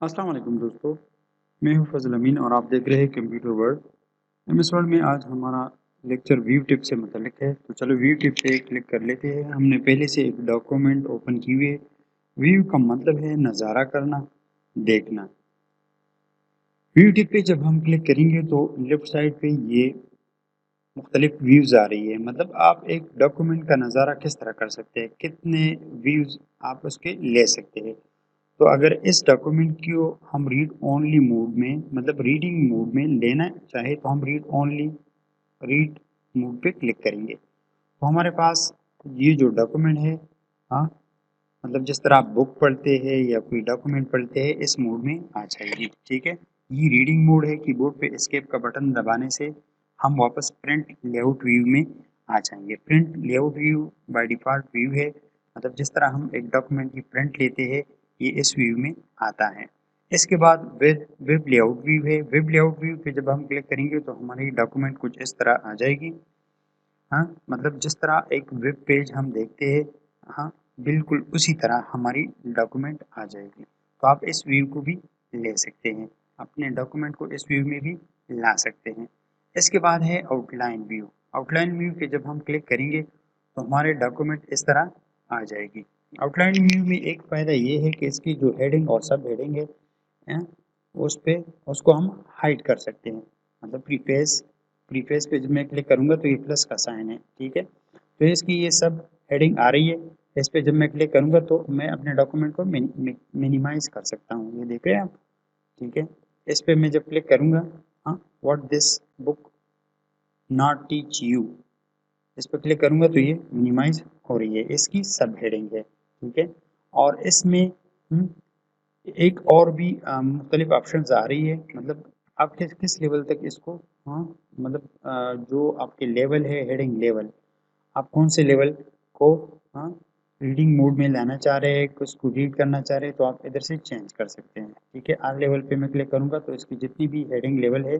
अस्सलाम वालेकुम दोस्तों, मैं हूं फजल अमीन और आप देख रहे हैं कंप्यूटर वर्ल्ड। एमएस वर्ल्ड में आज हमारा लेक्चर व्यू टिप से मुतल्लिक है। तो चलो व्यू टिप पे क्लिक कर लेते हैं। हमने पहले से एक डॉक्यूमेंट ओपन की हुई है। व्यू का मतलब है नज़ारा करना, देखना। व्यू टिप पे जब हम क्लिक करेंगे तो लेफ्ट साइड पे ये मुख्तलिफ व्यूज़ आ रही है। मतलब आप एक डॉक्यूमेंट का नज़ारा किस तरह कर सकते हैं, कितने व्यूज़ आप उसके ले सकते हैं। तो अगर इस डॉक्यूमेंट को हम रीड ओनली मोड में, मतलब रीडिंग मोड में लेना चाहे तो हम रीड मोड पे क्लिक करेंगे। तो हमारे पास ये जो डॉक्यूमेंट है, हाँ, मतलब जिस तरह आप बुक पढ़ते हैं या कोई डॉक्यूमेंट पढ़ते हैं, इस मोड में आ जाएगी। ठीक है, ये रीडिंग मोड है। कीबोर्ड पे एस्केप का बटन दबाने से हम वापस प्रिंट लेआउट व्यू में आ जाएंगे। Print layout view by default view है, मतलब जिस तरह हम एक डॉक्यूमेंट की प्रिंट लेते हैं, ये इस व्यू में आता है। इसके बाद वेब लेआउट व्यू है। वेब लेआउट व्यू पे जब हम क्लिक करेंगे तो हमारी डॉक्यूमेंट कुछ इस तरह आ जाएगी। हाँ, मतलब जिस तरह एक वेब पेज हम देखते हैं, हाँ, बिल्कुल उसी तरह हमारी डॉक्यूमेंट आ जाएगी। तो आप इस व्यू को भी ले सकते हैं, अपने डॉक्यूमेंट को इस व्यू में भी ला सकते हैं। इसके बाद है आउटलाइन व्यू। आउटलाइन व्यू पे जब हम क्लिक करेंगे तो हमारे डॉक्यूमेंट इस तरह आ जाएगी। आउटलाइन व्यू में एक फ़ायदा ये है कि इसकी जो हेडिंग और सब हेडिंग है, हैं, उस पे उसको हम हाइड कर सकते हैं। मतलब प्रीफेस पे जब मैं क्लिक करूंगा तो ये प्लस का साइन है। ठीक है, तो इसकी ये सब हेडिंग आ रही है। इस पे जब मैं क्लिक करूंगा तो मैं अपने डॉक्यूमेंट को मिनिमाइज कर सकता हूँ। ये देख रहे हैं आप। ठीक है, इस पे मैं जब क्लिक करूंगा, हाँ, what this book not teach you, इस पर क्लिक करूंगा तो ये मिनिमाइज हो रही है। इसकी सब हेडिंग है। ठीक है, और इसमें एक और भी मुख्तलिफ ऑप्शंस आ रही है। मतलब आप किस किस लेवल तक इसको, हाँ, मतलब जो आपके लेवल है, हेडिंग लेवल, आप कौन से लेवल को, हाँ, रीडिंग मोड में लाना चाह रहे हैं, उसको रीड करना चाह रहे हैं, तो आप इधर से चेंज कर सकते हैं। ठीक है, आर लेवल पे मैं क्लिक करूंगा तो इसकी जितनी भी हेडिंग लेवल है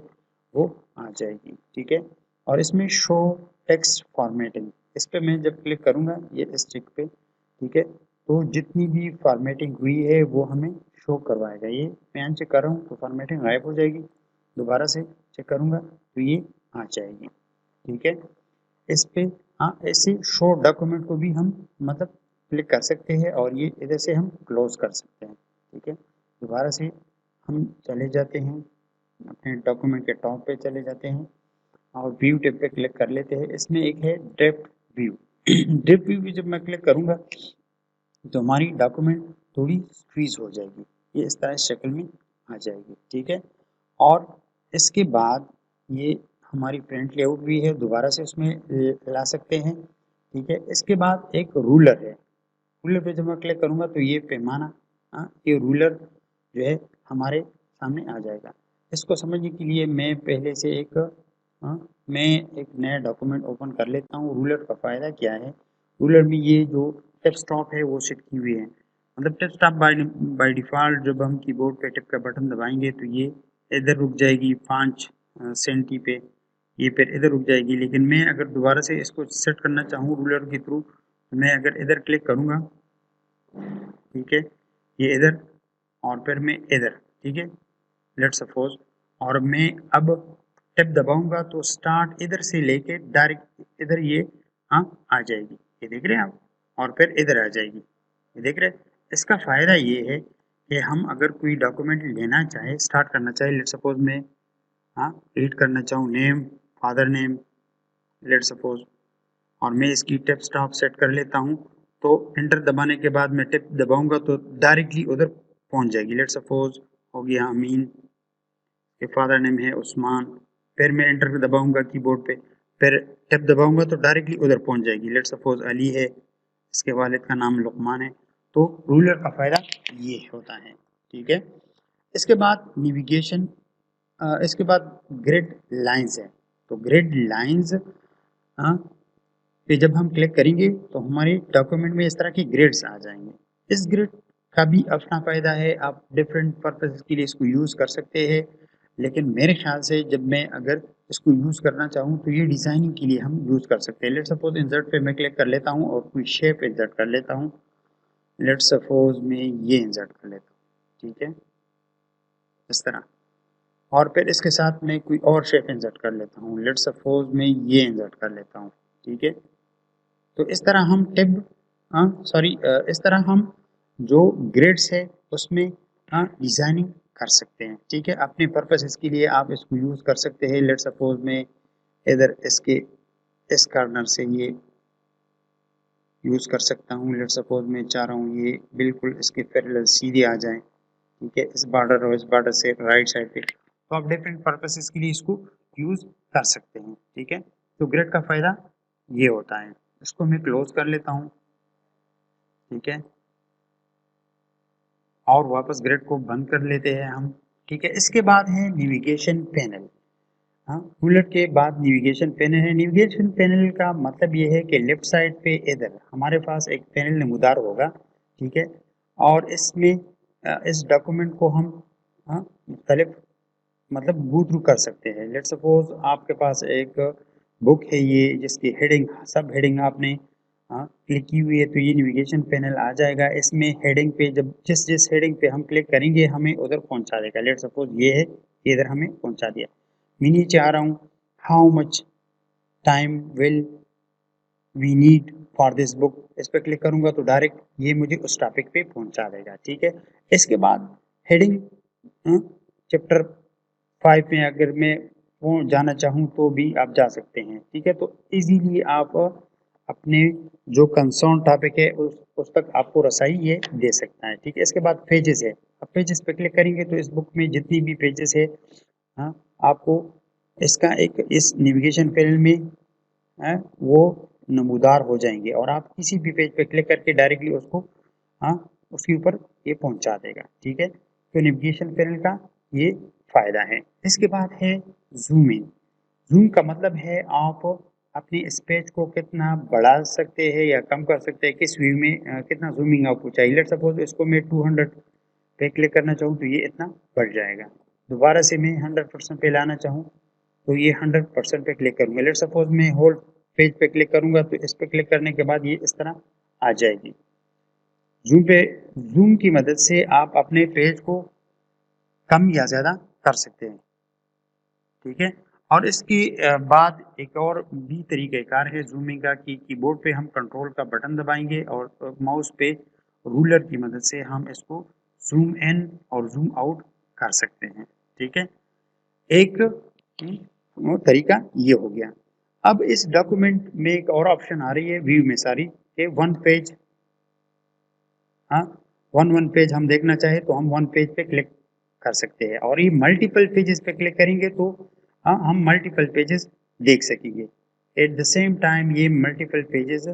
वो आ जाएगी। ठीक है, और इसमें शो टेक्स्ट फॉर्मेटिंग, इस पे मैं जब क्लिक करूंगा ये इस टिक पे, ठीक है, तो जितनी भी फॉर्मेटिंग हुई है वो हमें शो करवाएगा। ये मैं अनचेक कर रहा हूँ तो फॉर्मेटिंग गायब हो जाएगी। दोबारा से चेक करूंगा तो ये आ जाएगी। ठीक है, इस पे, हाँ, ऐसे शो डॉक्यूमेंट को भी हम मतलब क्लिक कर सकते हैं और ये इधर से हम क्लोज कर सकते हैं। ठीक है, दोबारा से हम चले जाते हैं, अपने डॉक्यूमेंट के टॉप पे चले जाते हैं और व्यू टेब पे क्लिक कर लेते हैं। इसमें एक है डेप्थ व्यू। डेप्थ व्यू भी जब मैं क्लिक करूंगा तो हमारी डॉक्यूमेंट थोड़ी स्क्वीज हो जाएगी। ये इस तरह इस शक्ल में आ जाएगी। ठीक है, और इसके बाद ये हमारी प्रिंट लेआउट भी है, दोबारा से उसमें ला सकते हैं। ठीक है, इसके बाद एक रूलर है। रूलर पे जब मैं क्लिक करूंगा तो ये पैमाना, हाँ, ये रूलर जो है हमारे सामने आ जाएगा। इसको समझने के लिए मैं पहले से एक, हाँ, मैं एक नया डॉक्यूमेंट ओपन कर लेता हूँ। रूलर का फ़ायदा क्या है, रूलर में ये जो टिप स्टॉप है वो सेट की हुई है। मतलब टिप स्टॉप बाय डिफ़ॉल्ट जब हम कीबोर्ड पे टिप का बटन दबाएंगे तो ये इधर रुक जाएगी 5 सेंटी पे, ये फिर इधर रुक जाएगी। लेकिन मैं अगर दोबारा से इसको सेट करना चाहूँ रूलर के थ्रू, तो मैं अगर इधर क्लिक करूँगा, ठीक है, ये इधर और फिर मैं इधर, ठीक है, लेट्स सपोज, और मैं अब टिप दबाऊंगा तो स्टार्ट इधर से लेके डायरेक्ट इधर ये, हाँ, आ जाएगी। ये देख रहे हैं आप, और फिर इधर आ जाएगी। ये देख रहे हैं। इसका फ़ायदा ये है कि हम अगर कोई डॉक्यूमेंट लेना चाहे, स्टार्ट करना चाहे, लेट्स सपोज मैं, हाँ, रीड करना चाहूँ name, father name, let's suppose, और मैं इसकी टिप स्टॉप सेट कर लेता हूँ। तो एंटर दबाने के बाद मैं टिप दबाऊंगा तो डायरेक्टली उधर पहुंच जाएगी। लेट्स सपोज हो गया अमीन, के फादर नेम है उस्मान, फिर मैं एंटर दबाऊंगा कीबोर्ड पे, फिर टिप दबाऊंगा तो डायरेक्टली उधर पहुंच जाएगी। लेट्स सपोज अली है, इसके वालिद का नाम लुकमान है। तो रूलर का फ़ायदा ये होता है। ठीक है, इसके बाद नेविगेशन, इसके बाद ग्रिड लाइंस है। तो ग्रिड लाइंस, हाँ, पे जब हम क्लिक करेंगे तो हमारे डॉक्यूमेंट में इस तरह के ग्रिड्स आ जाएंगे। इस ग्रिड का भी अपना फ़ायदा है, आप डिफरेंट पर्पज़ के लिए इसको यूज़ कर सकते हैं। लेकिन मेरे ख्याल से जब मैं अगर इसको यूज़ करना चाहूँ तो ये डिज़ाइनिंग के लिए हम यूज़ कर सकते हैं। लेट्स सपोज इंसर्ट पे मैं क्लिक कर लेता हूँ और कोई शेप इंसर्ट कर लेता हूँ। लेट्स सपोज मैं ये इंसर्ट कर लेता हूँ। ठीक है, इस तरह, और फिर इसके साथ में कोई और शेप इंसर्ट कर लेता हूँ। लेट्स सपोज मैं ये इंसर्ट कर लेता हूँ, ठीक है। तो इस तरह हम इस तरह हम जो ग्रिड्स है उसमें डिजाइनिंग कर सकते हैं, ठीक है। अपने पर्पसेस के लिए आप इसको यूज कर सकते हैं। लेट्स सपोज मैं इधर इसके इस कॉर्नर से ये यूज कर सकता हूँ। लेट्स सपोज मैं चाह रहा हूँ ये बिल्कुल इसके पैरेलल सीधे आ जाए, ठीक है, इस बॉर्डर और इस बॉर्डर से राइट साइड पे। तो आप डिफरेंट पर्पसेस के लिए इसको यूज कर सकते हैं, ठीक है। तो ग्रिड का फायदा ये होता है। इसको मैं क्लोज कर लेता हूँ, ठीक है, और वापस ग्रिड को बंद कर लेते हैं हम, ठीक है। इसके बाद है नेविगेशन पैनल। हाँ, बुलेट के बाद नेविगेशन पैनल है। नेविगेशन पैनल का मतलब ये है कि लेफ्ट साइड पे इधर हमारे पास एक पैनल नमूदार होगा, ठीक है, और इसमें इस डॉक्यूमेंट को हम मुख्तलिफ मतलब गो थ्रू कर सकते हैं। लेट्स सपोज आपके पास एक बुक है ये, जिसकी हेडिंग सब हेडिंग आपने क्लिक की हुई है, तो ये नेविगेशन पैनल आ जाएगा। इसमें हेडिंग पे जब जिस जिस हेडिंग पे हम क्लिक करेंगे हमें उधर पहुंचा देगा। लेट्स सपोज ये है, इधर हमें पहुंचा दिया। मैं नीचे आ रहा हूँ, how much time will we need for this book, इस पर क्लिक करूंगा तो डायरेक्ट ये मुझे उस टॉपिक पे पहुंचा देगा, ठीक है। इसके बाद हेडिंग चैप्टर 5 में अगर मैं वो जाना चाहूँ तो भी आप जा सकते हैं, ठीक है। तो इजीली आप अपने जो कंसर्न टॉपिक है उस तक आपको रसाई ये दे सकता है, ठीक है। इसके बाद पेजेस है। अब पेजेस पे क्लिक करेंगे तो इस बुक में जितनी भी पेजेस है आपको इसका एक इस नेविगेशन पैनल में वो नमूदार हो जाएंगे, और आप किसी भी पेज पे क्लिक करके डायरेक्टली उसको हाँ उसके ऊपर ये पहुंचा देगा, ठीक है। तो नेविगेशन पैनल का ये फायदा है। इसके बाद है जूम इन। जूम का मतलब है आप अपने इस पेज को कितना बढ़ा सकते हैं या कम कर सकते हैं, किस व्यू में कितना जूमिंग आपको चाहिए। लेट सपोज इसको मैं 200 पे क्लिक करना चाहूँ तो ये इतना बढ़ जाएगा। दोबारा से मैं 100% पे लाना चाहूँ तो ये 100% पे क्लिक करूंगा। लेट सपोज मैं होल पेज पे क्लिक करूंगा तो इस पे क्लिक करने के बाद ये इस तरह आ जाएगी। जूम की मदद से आप अपने पेज को कम या ज्यादा कर सकते हैं, ठीक है। और इसके बाद एक और भी तरीक़ाकार है जूमिंग का कि कीबोर्ड पे हम कंट्रोल का बटन दबाएंगे और माउस पे रूलर की मदद से हम इसको जूम इन और जूम आउट कर सकते हैं, ठीक है। एक तरीका ये हो गया। अब इस डॉक्यूमेंट में एक और ऑप्शन आ रही है व्यू में सारी के वन पेज। वन पेज हम देखना चाहे तो हम वन पेज पे क्लिक कर सकते हैं, और ये मल्टीपल पेजेस पे क्लिक करेंगे तो हम मल्टीपल पेजेस देख सकेंगे। एट द सेम टाइम ये मल्टीपल पेजेस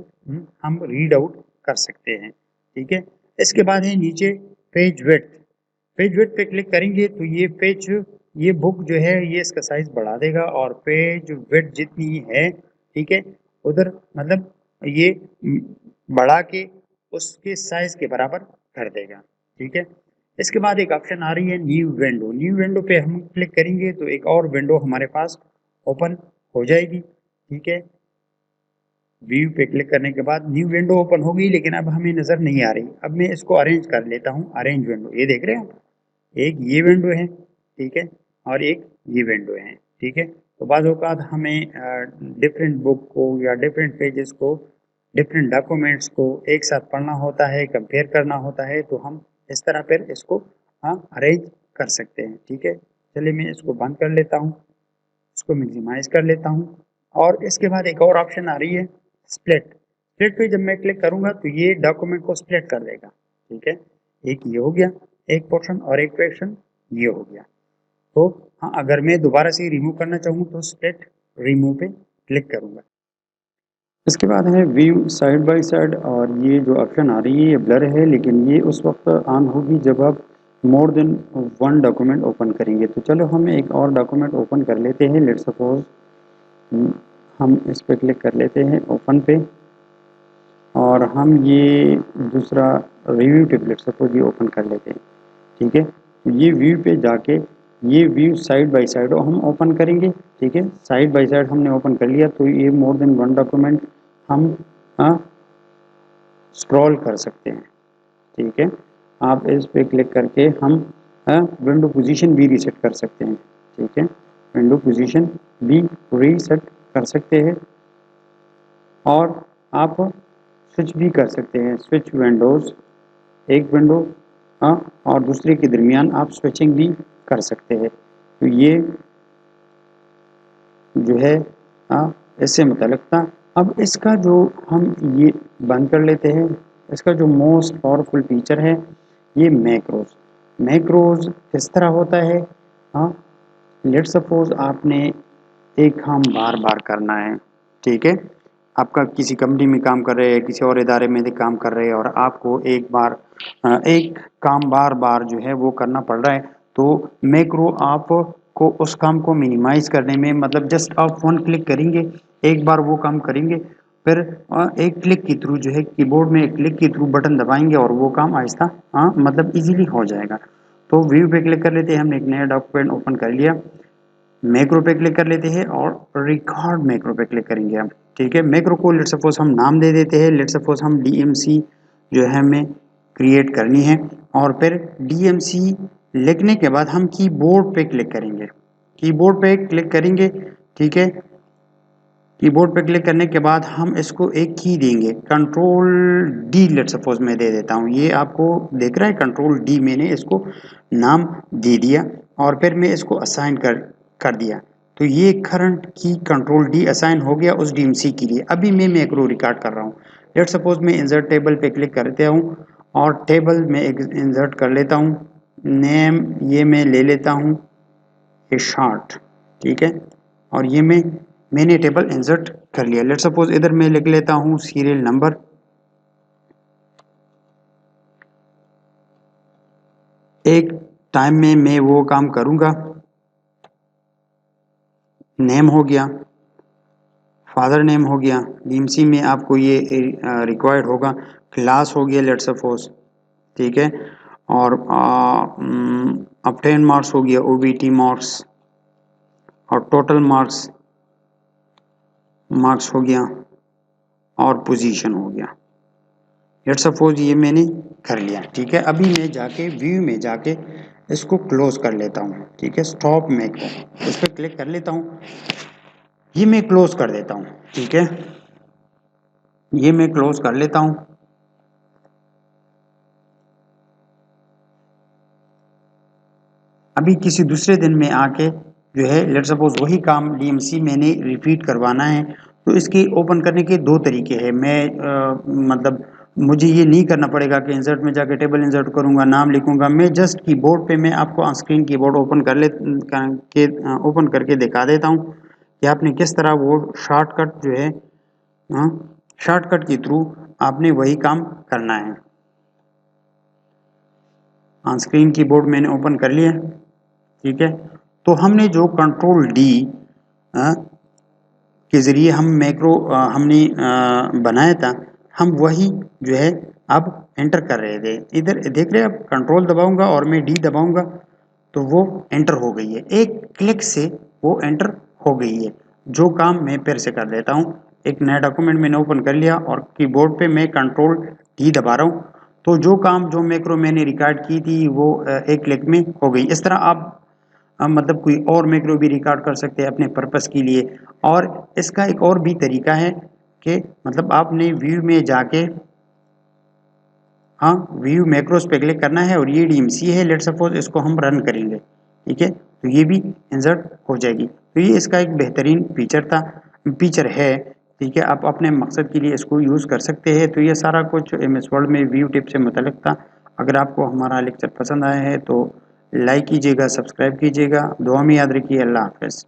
हम रीड आउट कर सकते हैं, ठीक है। इसके बाद है नीचे पेज विड्थ। पेज विड्थ पे क्लिक करेंगे तो ये बुक जो है ये इसका साइज बढ़ा देगा, और पेज विड्थ जितनी है, ठीक है, उधर मतलब ये बढ़ा के उसके साइज के बराबर कर देगा, ठीक है। इसके बाद एक ऑप्शन आ रही है न्यू विंडो। न्यू विंडो पे हम क्लिक करेंगे तो एक और विंडो हमारे पास ओपन हो जाएगी, ठीक है। व्यू पे क्लिक करने के बाद न्यू विंडो ओपन होगी, लेकिन अब हमें नजर नहीं आ रही। अब मैं इसको अरेंज कर लेता हूँ। अरेंज विंडो, ये देख रहे हैं आप, एक ये विंडो है, ठीक है, और एक ये विंडो है, ठीक है। तो बाज़ औक़ात हमें डिफरेंट बुक को या डिफरेंट पेजेस को, डिफरेंट डॉक्यूमेंट्स को एक साथ पढ़ना होता है, कंपेयर करना होता है, तो हम इस तरह फिर इसको अरेंज कर सकते हैं, ठीक है। चलिए मैं इसको बंद कर लेता हूँ, इसको मिनिमाइज कर लेता हूँ, और इसके बाद एक और ऑप्शन आ रही है स्प्लिट। स्प्लिट पे जब मैं क्लिक करूँगा तो ये डॉक्यूमेंट को स्प्लिट कर देगा, ठीक है। एक ये हो गया एक पोर्शन, और एक पोर्शन ये हो गया। तो अगर मैं दोबारा से रिमूव करना चाहूँ तो स्प्लिट रिमूव पे क्लिक करूँगा। इसके बाद है व्यू साइड बाय साइड, और ये जो ऑप्शन आ रही है ये ब्लर है, लेकिन ये उस वक्त ऑन होगी जब आप more than one document open करेंगे। तो चलो हम एक और डॉक्यूमेंट ओपन कर लेते हैं। लेट्स सपोज हम इस पर क्लिक कर लेते हैं ओपन पे, और हम ये दूसरा रिव्यू टेबलेट सपोज ये ओपन कर लेते हैं, ठीक है। ये व्यू पे जाके ये व्यू साइड बाय साइड हम ओपन करेंगे, ठीक है। साइड बाय साइड हमने ओपन कर लिया तो ये मोर देन वन डॉक्यूमेंट हम स्क्रॉल कर सकते हैं, ठीक है। आप इस पे क्लिक करके हम विंडो पोजीशन भी रीसेट कर सकते हैं। ठीक है, विंडो पोजीशन भी रीसेट कर सकते हैं और आप स्विच भी कर सकते हैं। स्विच विंडोज़, एक विंडो और दूसरे के दरमियान आप स्विचिंग भी कर सकते हैं। तो ये जो है इससे मुतल्लिक़ था। अब इसका जो हम ये बंद कर लेते हैं, इसका जो मोस्ट पावरफुल फीचर है ये मैक्रोज़। मैक्रोज़ किस तरह होता है? लेट्स सपोज आपने एक काम बार बार करना है। ठीक है, आपका किसी कंपनी में काम कर रहे हैं, किसी और इदारे में काम कर रहे हैं और आपको एक काम बार बार जो है वो करना पड़ रहा है, तो मैक्रो आपको उस काम को मिनिमाइज करने में, मतलब जस्ट आप वन क्लिक करेंगे, एक बार वो काम करेंगे, फिर एक क्लिक के थ्रू जो है कीबोर्ड में एक क्लिक के थ्रू बटन दबाएंगे और वो काम आहिस्ता मतलब इजीली हो जाएगा। तो व्यू पे क्लिक कर लेते हैं, हमने एक नया डॉक्यूमेंट ओपन कर लिया, मैक्रो पे क्लिक कर लेते हैं और रिकॉर्ड मैक्रो पे क्लिक करेंगे हम। ठीक है, मैक्रो को लेट सपोज हम नाम दे देते हैं, लेट सपोज हम डीएमसी जो है हमें क्रिएट करनी है और फिर डीएमसी लिखने के बाद हम कीबोर्ड पे क्लिक करेंगे, कीबोर्ड पे क्लिक करेंगे। ठीक है, कीबोर्ड पे क्लिक करने के बाद हम इसको एक की देंगे, कंट्रोल डी लेट सपोज मैं दे देता हूँ, ये आपको देख रहा है कंट्रोल डी, मैंने इसको नाम दे दिया और फिर मैं इसको असाइन कर दिया। तो ये करंट की कंट्रोल डी असाइन हो गया उस डीएमसी के लिए। अभी मैं मैक्रो रिकॉर्ड कर रहा हूँ। लेट सपोज मैं इंसर्ट टेबल पे क्लिक करता हूँ और टेबल में एक इंसर्ट कर लेता हूँ, नेम ये मैं ले लेता हूँ ए शार्ट। ठीक है, और ये मैंने टेबल इंसर्ट कर लिया। लेट सपोज इधर मैं लिख लेता हूँ सीरियल नंबर, एक टाइम में मैं वो काम करूँगा। नेम हो गया, फादर नेम हो गया, डीएमसी में आपको ये रिक्वायर्ड होगा, क्लास हो गया लेट सपोज। ठीक है, और ऑब्टेन मार्क्स हो गया, ओबीटी मार्क्स, और टोटल मार्क्स हो गया, और पोजीशन हो गया। लेट सपोज ये मैंने कर लिया। ठीक है, अभी मैं जाके व्यू में जाके इसको क्लोज कर लेता हूँ। ठीक है, स्टॉप मैक्रो, उस पर क्लिक कर लेता हूँ, ये मैं क्लोज कर देता हूँ। ठीक है, ये मैं क्लोज कर लेता हूँ। अभी किसी दूसरे दिन में आके जो है लेट सपोज वही काम डीएमसी मैंने रिपीट करवाना है, तो इसके ओपन करने के दो तरीके हैं। मैं मतलब मुझे ये नहीं करना पड़ेगा कि इंसर्ट में जाके टेबल इंसर्ट करूंगा, नाम लिखूंगा, मैं जस्ट कीबोर्ड पे मैं आपको ऑन स्क्रीन कीबोर्ड ओपन करके दिखा देता हूँ कि आपने किस तरह वो शॉर्टकट जो है, शॉर्टकट के थ्रू आपने वही काम करना है। ऑन स्क्रीन कीबोर्ड मैंने ओपन कर लिया। ठीक है, तो हमने जो कंट्रोल डी के ज़रिए हम मैक्रो हमने बनाया था, हम वही जो है अब एंटर कर रहे थे। इधर देख रहे हैं, अब कंट्रोल दबाऊंगा और मैं डी दबाऊंगा तो वो एंटर हो गई है, एक क्लिक से वो एंटर हो गई है। जो काम मैं फिर से कर देता हूँ, एक नया डॉक्यूमेंट मैंने ओपन कर लिया और कीबोर्ड पे मैं कंट्रोल डी दबा रहा हूँ, तो जो काम जो मैक्रो मैंने रिकॉर्ड की थी वो एक क्लिक में हो गई। इस तरह आप मतलब कोई और मैक्रो भी रिकॉर्ड कर सकते हैं अपने पर्पस के लिए। और इसका एक और भी तरीका है कि मतलब आपने व्यू में जाके व्यू मैक्रोस पे क्लिक करना है और ये डीएमसी है, लेट सपोज इसको हम रन करेंगे। ठीक है, तो ये भी इंसर्ट हो जाएगी। तो ये इसका एक बेहतरीन फीचर है। ठीक है, आप अपने मकसद के लिए इसको यूज़ कर सकते हैं। तो ये सारा कुछ एमएस वर्ड में व्यू टिप से मुतल्लिक था। अगर आपको हमारा लेक्चर पसंद आया है तो लाइक कीजिएगा, सब्सक्राइब कीजिएगा, दुआ में याद रखिए। अल्लाह हाफ़िज़।